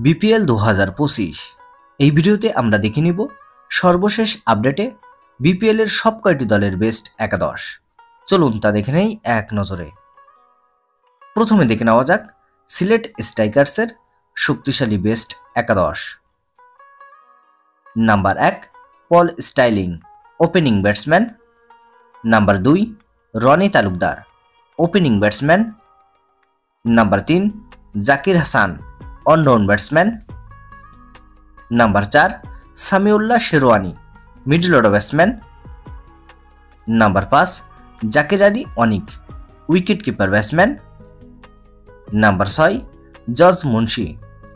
BPL 2025। এই ভিডিওতে আমরা দেখে নিব সর্বশেষ আপডেটে বিপিএল এর সব কয়টি দলের বেস্ট একাদশ। চলুন তা দেখে নেই এক নজরে। প্রথমে দেখে নেওয়া যাক সিলেট স্ট্রাইকার্সের শক্তিশালী বেস্ট একাদশ। Number 1 Paul Stirling, opening batsman. Number 2 Rony Talukdar, opening batsman. Number 3 Zakir Hasan, all round batsman. Number 4 Samiullah Sherwani, middle order batsman. Number 5 Zakir Ali Anik, wicket keeper batsman. Number 6 George Munsey,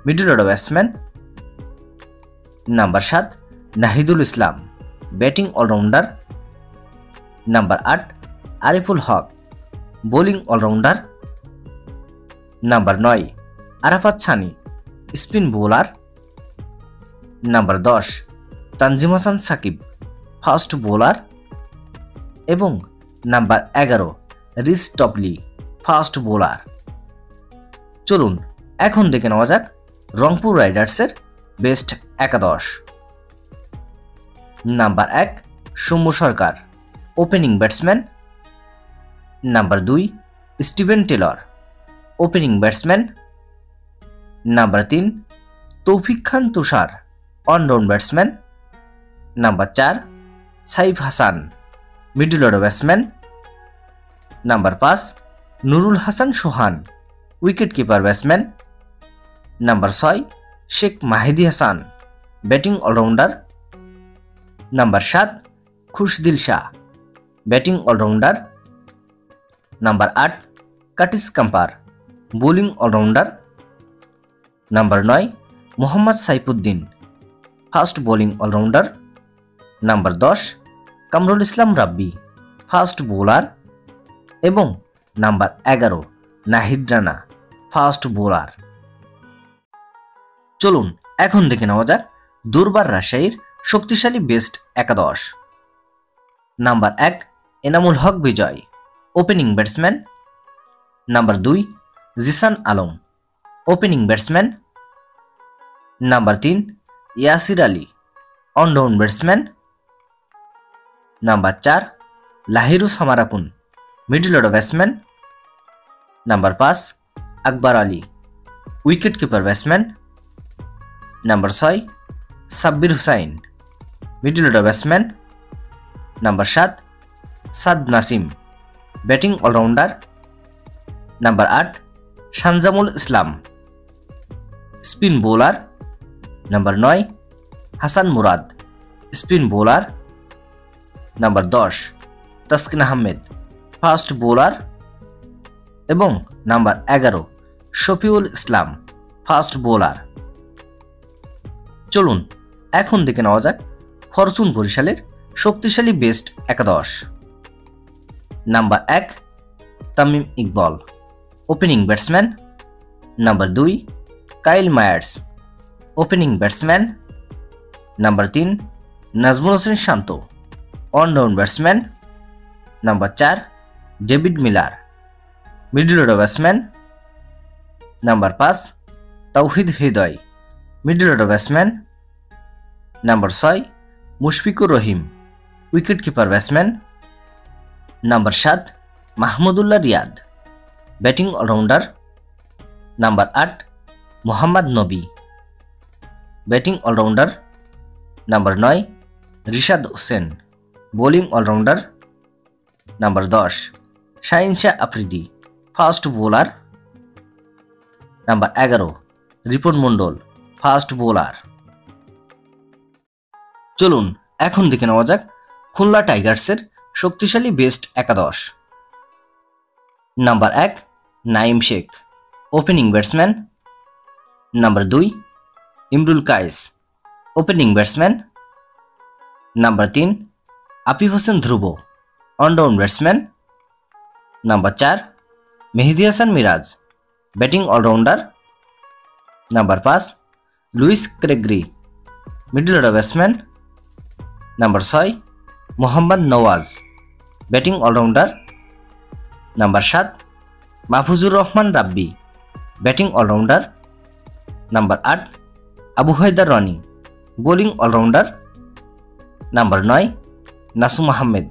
middle order batsman. Number 7 Nahidul Islam, batting all rounder. Number 8 Ariful Haque, bowling all rounder. Number 9 Arafat Sunny, spin bowler. Number 10 Tanzim Hasan Sakib, fast bowler. এবং number 11 Reece Topley, fast bowler. চলুন এখন দেখে নেওয়া যাক রংপুর রাইডার্সের best একাদশ। Number 1 Soumya Sarkar, opening batsman. Number 2 Steven Taylor, opening batsman. Number 3 Taufiq Khan Tushar, all round batsman. Number 4 Saif Hasan, middle order batsman. Number 5 Nurul Hasan Sohan, wicket keeper batsman. Number 6 Sheikh Mahedi Hasan, batting all rounder. Number 7 Khushdil Shah, batting all rounder. Number 8 Curtis Campher, bowling all rounder. Number 9 Mohammad Saifuddin, fast bowling all rounder. Number 10 Kamrul Islam Rabbi, fast bowler. এবং number 11 Nahid Rana, fast bowler. চলুন এখন দেখে নেওয়া যাক দুর্বার রাজশাহীর শক্তিশালী best একাদশ। Number 1 Enamul Haque Bijoy, opening batsman. Number 2 Zeeshan Alam, opening batsman. Number 3 Yasir Ali, all round batsman. Number 4 Lahiru Samarakoon, middle order batsman. Number 5 Akbar Ali, wicket keeper batsman. Number 6 Sabbir Hossain, middle order batsman. Number 7 Saad Nasim, batting all rounder. Number 8 Sanzamul Islam, spin bowler. Number 9 Hasan Murad, spin bowler. Number 10 Taskin Ahmed, fast bowler. এবং number 11 Shafiul Islam, fast bowler. চলুন এখন দেখে নেওয়া যাক Fortune বরিশালের শক্তিশালী best একাদশ। Number 1 Tamim Iqbal, opening batsman. Number 2 Kyle Mayers, opening batsman. Number 3 Najmul Hasan Shanto, all round batsman. Number 4 David Miller, middle order batsman. Number 5 Towhid Hridoy, middle order batsman. Number 6 Mushfiqur Rahim, wicket keeper batsman. Number 7 Mahmudullah Riyad, batting all rounder. Number 8 Mohammad Nabi, batting all rounder. Number 9 Rishad Hossain, bowling all rounder. Number 10 Shaheen Shah Afridi, fast bowler. Number 11 Ripon मंडल, fast bowler. চলুন এখন দেখে নেওয়া যাক খুলনা টাইগার্সের শক্তিশালী best একাদশ। Number 1 Naim Sheikh, opening batsman. Number 2 Imrul Kayes, opening batsman. Number 3 Afif Hossain Dhruba, all round batsman. Number 4 Mehidy Hasan Miraz, batting all rounder. Number 5 Lewis Gregory, middle order batsman. Number 6 Mohammad Nawaz, batting all rounder. Number 7 Mahfuzur Rahman Rabbi, batting all rounder. Number 8 Abu Hider Rony, bowling all rounder. Number 9 Nasum Ahmed,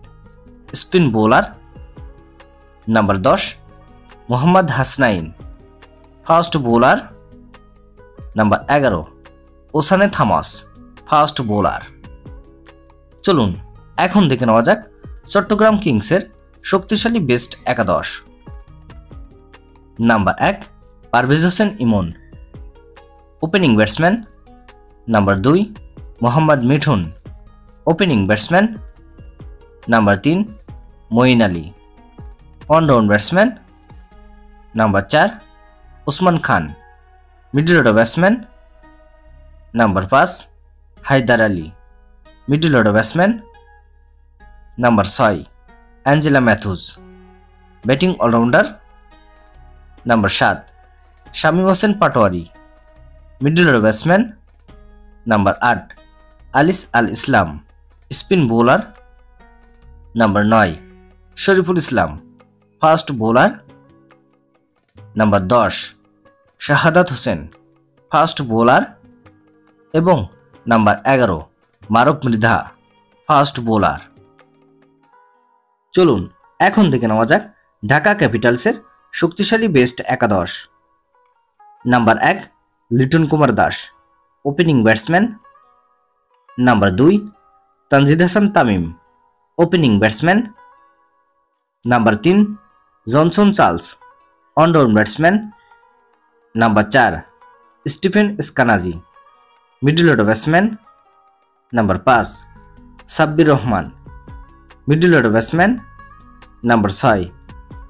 spin bowler. Number 10 Mohammad Hasnain, fast bowler. Number 11 ওসানে Thomas, fast bowler. চলুন এখন দেখে নেওয়া যাক চট্টগ্রাম কিংসের শক্তিশালী best একাদশ। Number 1 Parvez Hossain Emon, opening batsman. Number 2 Mohammad Mithun, opening batsman. Number 3 Moeen Ali, all round batsman. Number 4 Usman Khan, middle order batsman. Number 5 Haider Ali, middle order batsman. Number 6 Angelo Mathews, batting all rounder. Number 7 Shamim Hossain Patwari, middle order batsman. Number 8 Alis Al Islam, spin bowler. Number 9 Shoriful Islam, fast bowler. Number 10 Shahadat Hossain, fast bowler. এবং number 11 মারুফ Mridha, fast bowler. চলুন এখন দেখে নেওয়া যাক ঢাকা ক্যাপিটালসের শক্তিশালী best একাদশ। Number 1 Liton Kumar Das, opening batsman. Number 2 Tanzid Hasan Tamim, opening batsman. Number 3 Johnson Charles, all round batsman. Number 4 Stephen Eskinazi, middle order batsman. Number 5 Sabbir Rahman, middle order batsman. Number 6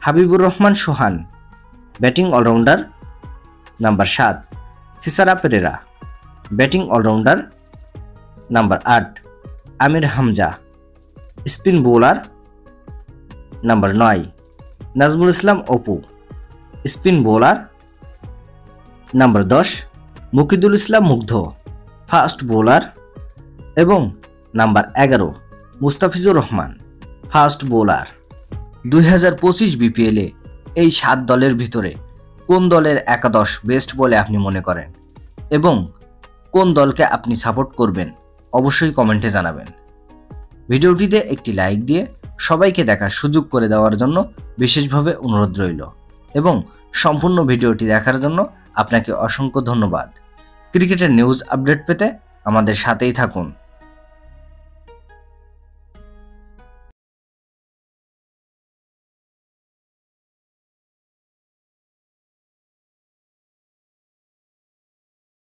Habibur Rahman Sohan, batting all rounder. Number 7 Thisara Perera, batting all rounder. Number 8 Amir Hamza, spin bowler. Number 9 Nazmul Islam Apu, spin bowler. Number 10 Mukidul Islam Mugdho, fast bowler. এবং number 11 Mustafizur Rahman, fast bowler. 2025 বিপিএলে এই 7 দলের ভিতরে কোন দলের একাদশ best বলে আপনি মনে করেন এবং কোন দলকে আপনি সাপোর্ট করবেন অবশ্যই কমেন্টে জানাবেন। ভিডিওটিতে একটি লাইক দিয়ে সবাইকে দেখার সুযোগ করে দেওয়ার জন্য বিশেষভাবে অনুরোধ রইল এবং সম্পূর্ণ ভিডিওটি দেখার জন্য আপনাকে অসংখ্য ধন্যবাদ। ক্রিকেটের নিউজ আপডেট পেতে আমাদের সাথেই থাকুন।